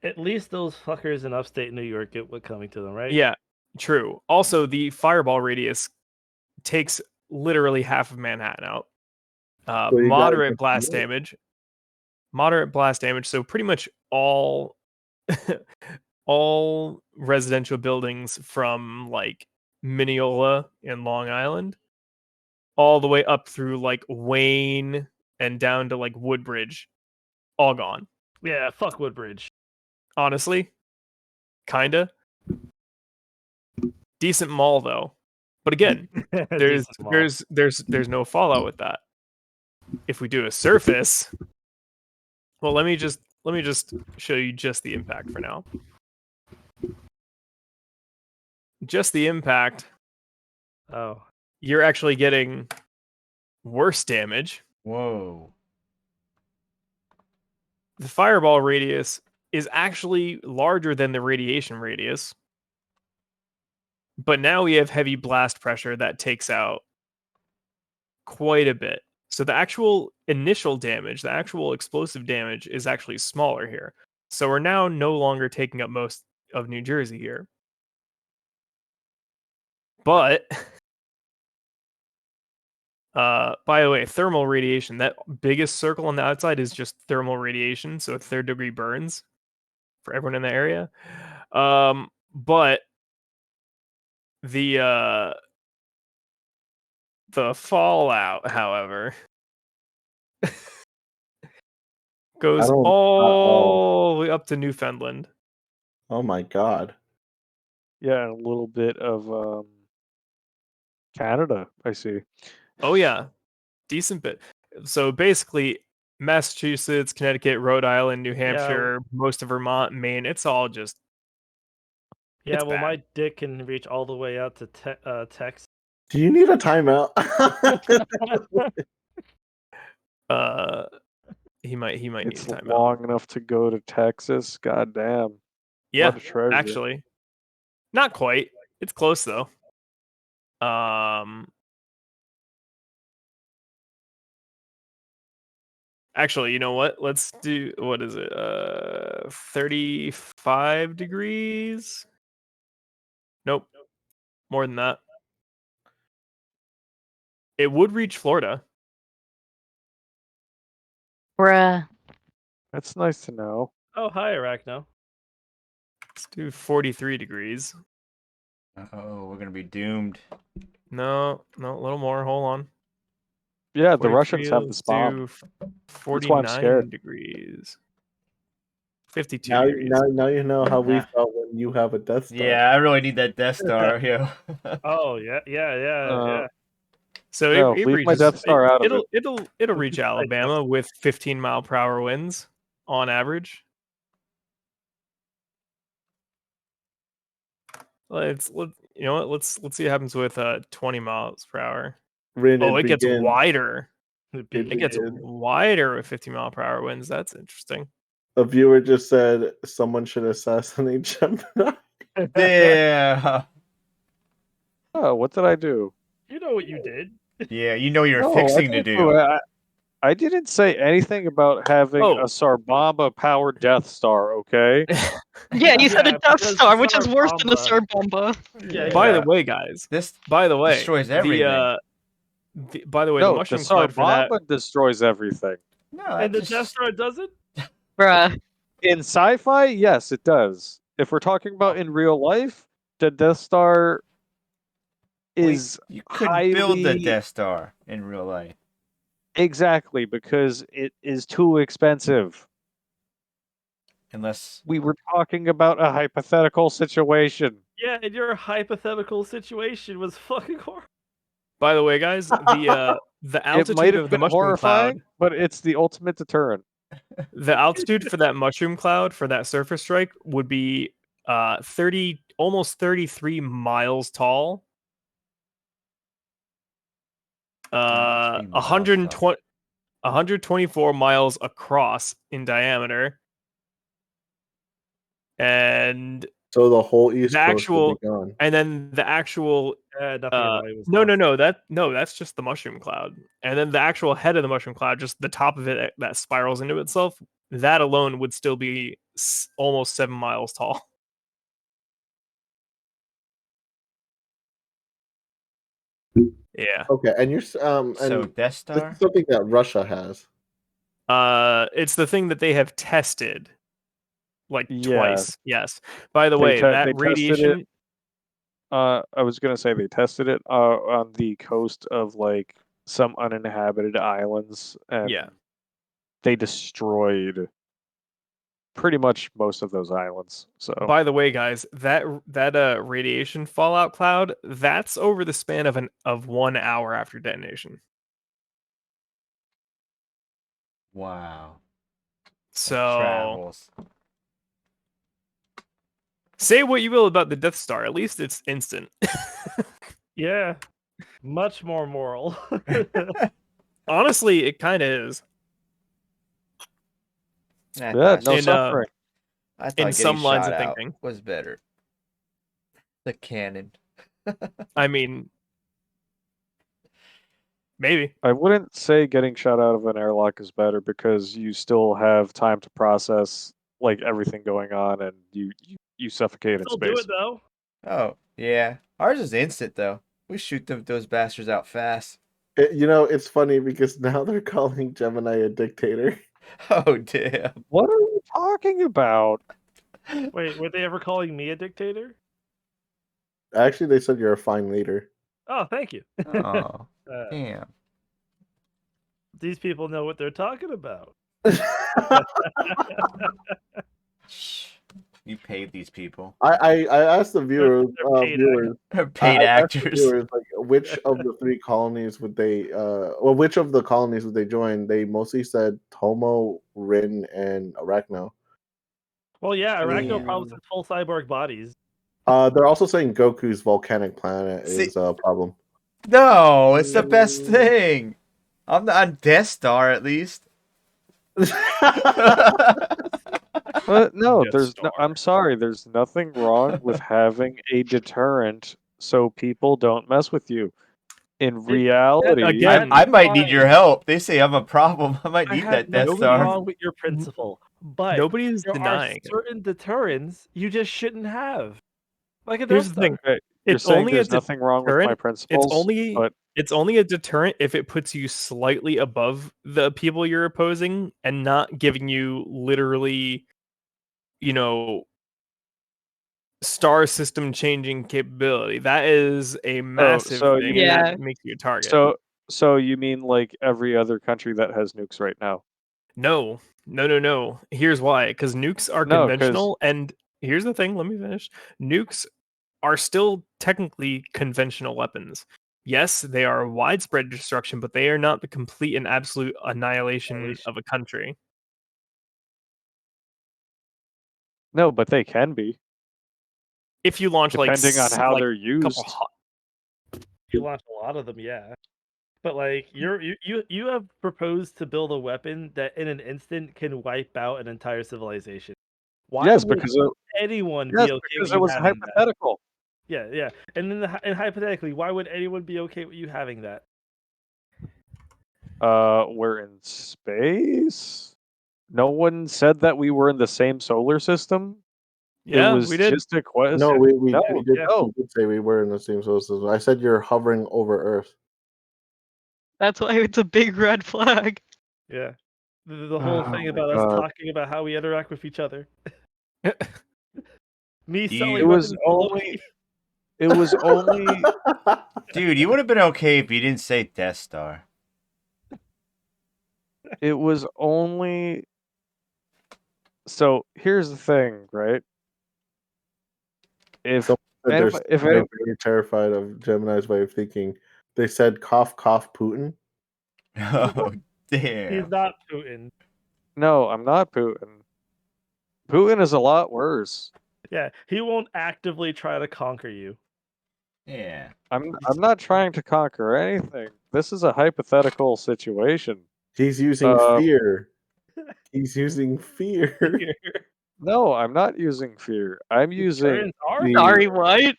at least those fuckers in upstate New York get what coming to them, right? Yeah, true. Also, the fireball radius takes literally half of Manhattan out. Moderate blast damage. So pretty much all all residential buildings from like Mineola in Long Island all the way up through like Wayne and down to like Woodbridge, all gone. Yeah, fuck Woodbridge. Honestly, kinda decent mall though. But again, there's no fallout with that. If we do a surface, well, let me just show you just the impact for now. Just the impact. Oh, you're actually getting worse damage. Whoa. The fireball radius is actually larger than the radiation radius. But now we have heavy blast pressure that takes out quite a bit. So the actual initial damage, the actual explosive damage is actually smaller here. So we're now no longer taking up most of New Jersey here. But by the way, thermal radiation, that biggest circle on the outside is just thermal radiation, so third degree burns for everyone in the area. But the fallout, however, goes all the way up to Newfoundland. Oh my god. Yeah, and a little bit of Canada, I see. Oh yeah, decent bit. So basically, Massachusetts, Connecticut, Rhode Island, New Hampshire, most of Vermont, Maine, it's all just Yeah, bad. my dick can reach all the way out to Texas. Do you need a timeout? He might need It's a timeout. long enough to go to Texas. God damn. Yeah, Lot of treasure. actually, not quite. It's close though. Actually, you know what? Let's do, what is it? 35 degrees? Nope. More than that. It would reach Florida. Bruh. That's nice to know. Oh, hi, Arachno. Let's do 43 degrees. Oh, we're gonna be doomed. No, a little more. Hold on. Yeah, the Russians have this bomb. 49 degrees. 52 degrees. Now you know how we felt when you have a Death Star. Yeah, I really need that Death Star. Yeah. Oh yeah. So no, it leave my reaches, Death Star out of it. It'll reach Alabama with 15-mile-per-hour winds on average. Let's see what happens with 20 miles per hour. It gets wider. It gets wider with 15-mile-per-hour winds. That's interesting. A viewer just said someone should assassinate Gemini. Yeah. Oh, what did I do? You know what you did. Yeah, you know you're fixing to do. I didn't say anything about having a Sarbomba-powered Death Star, okay? Yeah, you said a Death Star, which is worse than a Sarbomba. Yeah. By the way, guys, by the way, destroys everything. By the way, no, the mushroom the cloud for that destroys everything. No, and the Death Star doesn't? Bruh. In sci-fi, yes, it does. If we're talking about in real life, the Death Star is you couldn't build the Death Star in real life. Exactly, because it is too expensive. Unless we were talking about a hypothetical situation. Yeah, and your hypothetical situation was fucking horrible. By the way, guys, the altitude of the mushroom horrifying, cloud, but it's the ultimate deterrent. The altitude for that mushroom cloud for that surface strike would be almost 33 miles tall. 124 miles across in diameter, and so the whole East Coast would be gone. And then the actual that's just the mushroom cloud, and then the actual head of the mushroom cloud, just the top of it that spirals into itself, that alone would still be almost 7 miles tall. Yeah. Okay, and you're so Death Star? This is something that Russia has. It's the thing that they have tested twice. Yes. By the way, that radiation. I was gonna say they tested it on the coast of some uninhabited islands, and they destroyed pretty much most of those islands. So by the way, guys, that radiation fallout cloud, that's over the span of 1 hour after detonation. Wow. So travels. Say what you will about the Death Star, at least it's instant. Yeah. Much more moral. Honestly, it kind of is. no suffering. I thought In getting some lines shot of out thinking. was better. The cannon. I mean, maybe. I wouldn't say getting shot out of an airlock is better because you still have time to process like everything going on, and you suffocate in Still do it space. though. Oh, yeah. Ours is instant, though. We shoot those bastards out fast. It's funny because now they're calling Gemini a dictator. Oh, damn. What are you talking about? Wait, were they ever calling me a dictator? Actually, they said you're a fine leader. Oh, thank you. Oh, Uh, damn. these people know what they're talking about. Shh. You paid these people. I asked the viewers, They're paid Paid I asked the actors. viewers, like, which of the three colonies would they, which of the colonies would they join? They mostly said Tomo, Rin, and Arachno. Well, yeah, Arachno Damn. problems with full cyborg bodies. They're also saying Goku's volcanic planet See- is a problem. No, it's the best thing. I'm on Death Star, at least. No, Death there's no, Star. I'm sorry, there's nothing wrong with having a deterrent so people don't mess with you. In reality, again, I might need your help. They say I'm a problem. I might I need have that Death nothing Star. wrong with your principle, but Nobody's there denying are it. certain deterrents you just shouldn't have. Like a Here's Death the thing. Star. okay, you're It's saying only there's a nothing wrong with my deterrent. principles, but It's only a deterrent if it puts you slightly above the people you're opposing and not giving you literally, star system changing capability. That is a massive so thing, you and Yeah. that makes you a target. so you mean like every other country that has nukes right now? No. Here's why. Because nukes are No, 'cause- conventional, and here's the thing. Let me finish. Nukes are still technically conventional weapons. Yes, they are widespread destruction, but they are not the complete and absolute annihilation of a country. No, but they can be, If you launch depending on how they're a used. couple hot, You launch a lot of them, yeah. But like you have proposed to build a weapon that in an instant can wipe out an entire civilization. Why Yes, would because anyone yes, be okay because with it you was having that? hypothetical. Yeah. And hypothetically, why would anyone be okay with you having that? We're in space. No one said that we were in the same solar system. yeah, it was we did. just a question. No, we No, did, no. we did say we were in the same solar system. I said you're hovering over Earth. That's why it's a big red flag. Yeah. The whole thing Oh about my us God. talking about how we interact with each other. Me Do selling you- It was weapons to Loki. It was only Dude, you would have been okay if you didn't say Death Star. it was only so here's the thing, right? If So that anybody, if they're any, very terrified of Gemini's way of thinking. They said cough Putin. Oh, He's damn. not Putin. no, I'm not Putin. Putin is a lot worse. Yeah, he won't actively try to conquer you. Yeah. I'm not trying to conquer anything. This is a hypothetical situation. He's using fear. He's using fear. No, I'm not using fear. I'm using Deterrents are the Sorry, what?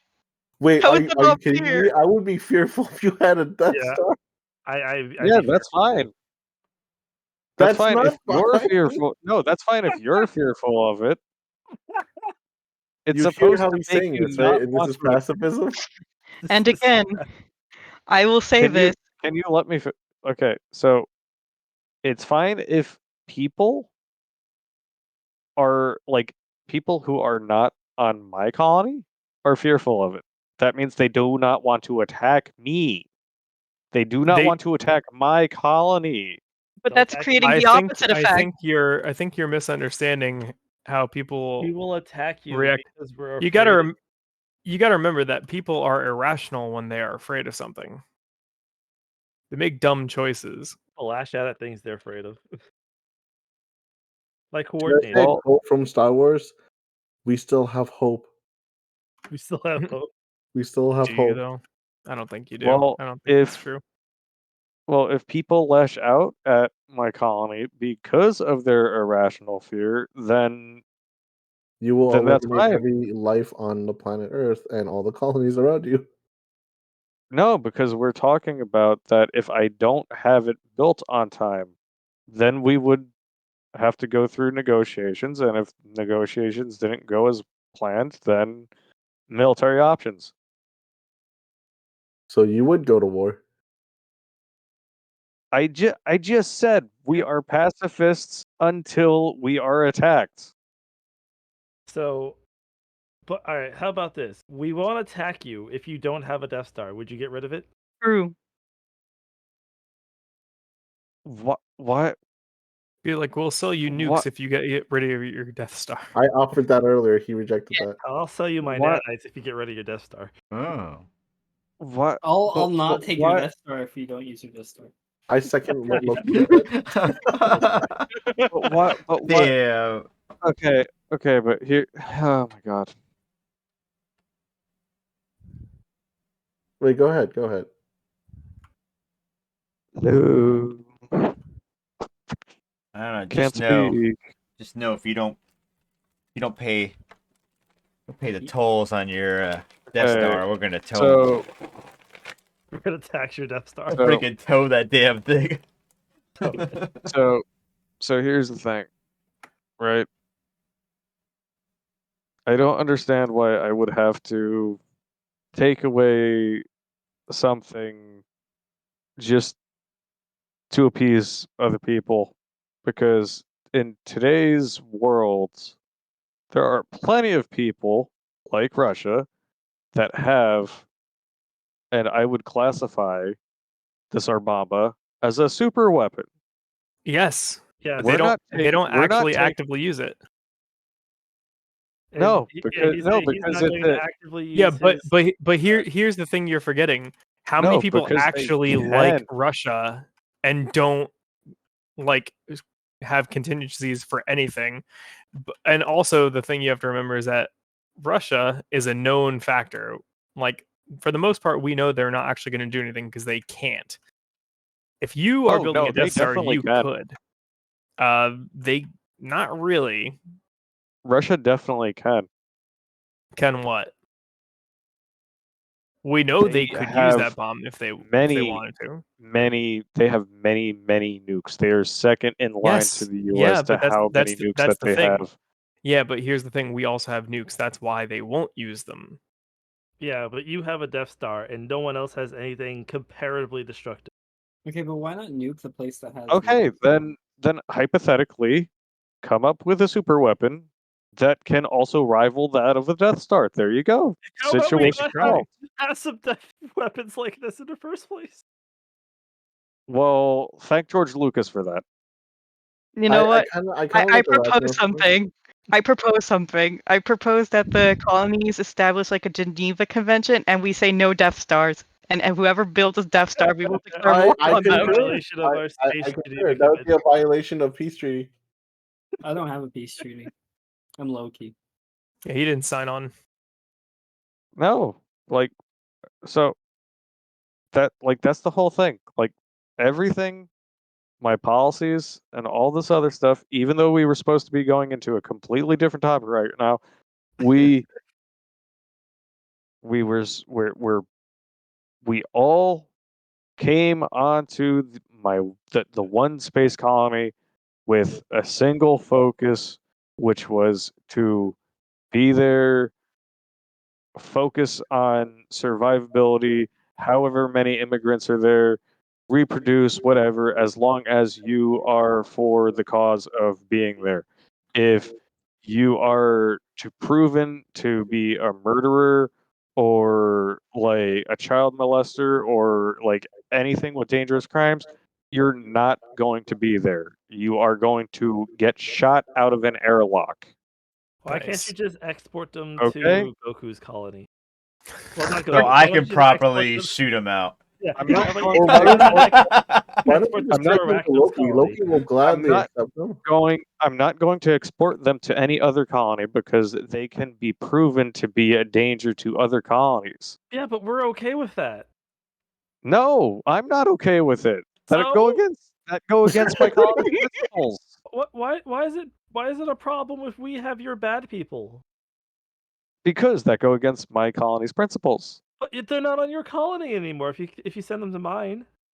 Wait, How are is you, it are you not kidding fear? me? I would be fearful if you had a Death Yeah. Star. yeah, that's fine. That's fine not if you're fine. fearful. No, that's fine if you're fearful of it. It's You hear supposed how to he's make saying you this, not right? And this want is to. pacifism. And again, I will say this. Can you let me? Okay, so it's fine if people are like people who are not on my colony are fearful of it. That means they do not want to attack me. They do not They- want to attack my colony. But Don't that's act- creating I the think opposite I effect. think you're misunderstanding how people He will attack you react. because we're You gotta remember that people are irrational when they are afraid of something. They make dumb choices. lash out at things they're afraid of. Like Can I say coordinating. a Well, quote from Star Wars? We still have hope. We still have hope. We still have Do you hope. though? I don't think you do. Well, I don't think that's true. Well, if people lash out at my colony because of their irrational fear, then You will Then that's eliminate fine. every life on the planet Earth and all the colonies around you. No, because we're talking about that if I don't have it built on time, then we would have to go through negotiations, and if negotiations didn't go as planned, then military options. So you would go to war. I just said we are pacifists until we are attacked. So, but all right, how about this? We won't attack you if you don't have a Death Star. Would you get rid of it? True. What? What? Be like, we'll sell you nukes What? if you get rid of your Death Star. I offered that earlier. He rejected that. I'll sell you my What? nanites if you get rid of your Death Star. Oh. What? I'll not take your what? Death Star if you don't use your Death Star. I second what Loki said. But what? But what? Yeah. Okay, but here. Oh my god. Wait, go ahead. Go ahead. No. I don't know. Can't Just speak. know if you don't pay the tolls on your Death Okay, Star, we're gonna tow. So, We're gonna tax your Death Star. So- Freaking tow that damn thing. so here's the thing, right? I don't understand why I would have to take away something just to appease other people, because in today's world, there are plenty of people like Russia that have, and I would classify this Arbamba as a super weapon. Yes, Yeah, but We're they don't. not They don't we're not actually taking- actively use it. No, he's because saying he's not going to actively use Yeah, his... but here's the thing you're forgetting. How many No, people because they actually like can. Russia and don't like have contingencies for anything? And also the thing you have to remember is that Russia is a known factor. Like for the most part, we know they're not actually going to do anything because they can't. If you are building no, a they Death Star, definitely you can. could. They not really. Russia definitely can. Can what? We know they could use that bomb if they wanted to. They have many nukes. They are second in line to the US yeah, to but how many nukes that's that the they thing. have. Yeah, but here's the thing: we also have nukes. That's why they won't use them. Yeah, but you have a Death Star, and no one else has anything comparatively destructive. Okay, but why not nuke the place that has? Okay, nukes? then hypothetically, come up with a super weapon that can also rival that of a Death Star. There you go. How about we Situation not solved. have some weapons like this in the first place? Well, thank George Lucas for that. You know what? I I propose something. I propose that the colonies establish like a Geneva Convention, and we say no Death Stars. And whoever builds a Death Star, we will declare war I on them. concur. Violation of our I space concur. Geneva That would be a Convention. violation of peace treaty. I don't have a peace treaty. I'm low key. Yeah, he didn't sign on. No, so that's the whole thing. Like everything, my policies and all this other stuff, even though we were supposed to be going into a completely different topic right now, we all came onto the one space colony with a single focus, which was to be there, focus on survivability, however many immigrants are there, reproduce, whatever, as long as you are for the cause of being there. If you are proven to be a murderer or like a child molester or like anything with dangerous crimes, you're not going to be there. You are going to get shot out of an airlock. Why can't Nice. you just export them Okay. to Goku's colony? Well, not So Goku. I why don't can you just properly export them- shoot him out. Yeah, I'm not how about going you Why don't export you them just to take them to Arachno's Loki? colony? Loki will gladly not accept them. I'm not going to export them to any other colony because they can be proven to be a danger to other colonies. Yeah, but we're okay with that. No, I'm not okay with it. That So? go against my colony principles. Why is it Why is it a problem if we have your bad people? Because that go against my colony's principles. But they're not on your colony anymore. If you send them to mine.